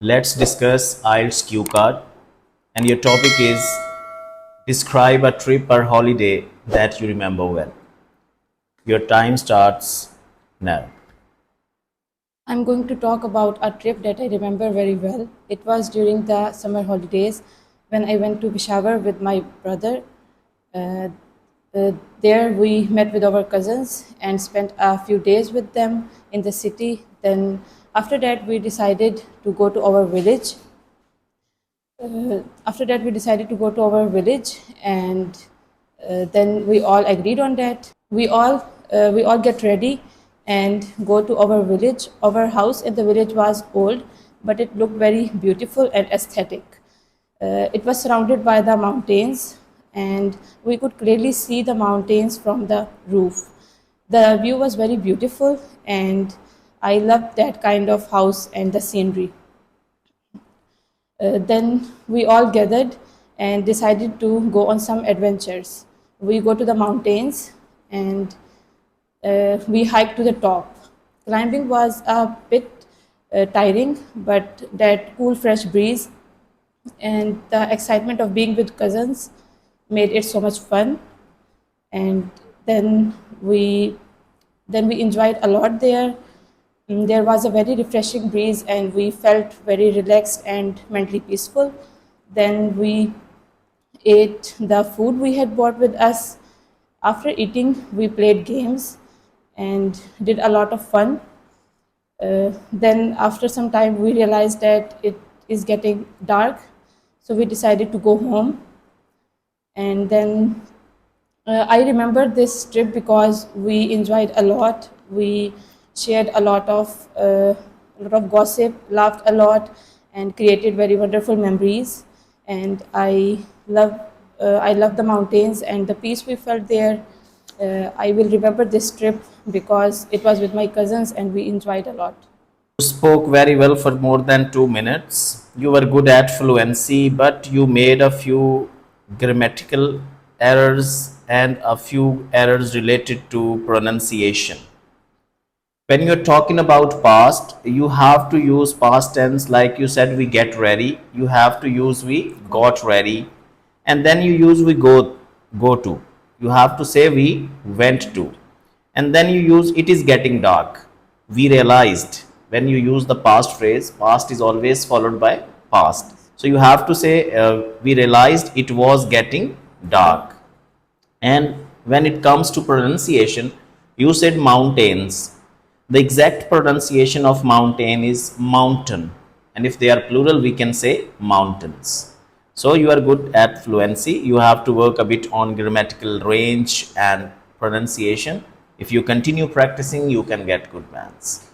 Let's discuss IELTS Q card, and your topic is describe a trip or holiday that you remember well. Your time starts now. I'm going to talk about a trip that I remember very well. It was during the summer holidays when I went to Peshawar with my brother. Uh, there we met with our cousins and spent a few days with them in the city. Then after that we decided to go to our village. And then we all agreed on that. We all get ready and go to our village. Our house in the village was old, but it looked very beautiful and aesthetic. It was surrounded by the mountains, and we could clearly see the mountains from the roof. The view was very beautiful, and I loved that kind of house and the scenery. Then we all gathered and decided to go on some adventures. We go to the mountains and we hiked to the top. Climbing was a bit tiring, but that cool, fresh breeze and the excitement of being with cousins made it so much fun. And then we then we enjoyed a lot there. There was a very refreshing breeze, and we felt very relaxed and mentally peaceful. Then we ate the food we had brought with us. After eating, we played games and did a lot of fun. Then, after some time, we realized that it is getting dark, so we decided to go home. And then I remember this trip because we enjoyed a lot. We shared a lot of gossip, laughed a lot, and created very wonderful memories. And I love the mountains and the peace we felt there. I will remember this trip because it was with my cousins and we enjoyed a lot. You spoke very well for more than 2 minutes. You were good at fluency, but you made a few grammatical errors and a few errors related to pronunciation. When you're talking about past, you have to use past tense. Like you said, we get ready, you have to use we got ready. And then you use we go to, you have to say we went to. And then you use it is getting dark, we realized. When you use the past phrase, past is always followed by past, so you have to say we realized it was getting dark. And when it comes to pronunciation, you said mountains. The exact pronunciation of mountain is mountain. And if they are plural, we can say mountains. So you are good at fluency. You have to work a bit on grammatical range and pronunciation. If you continue practicing, you can get good marks.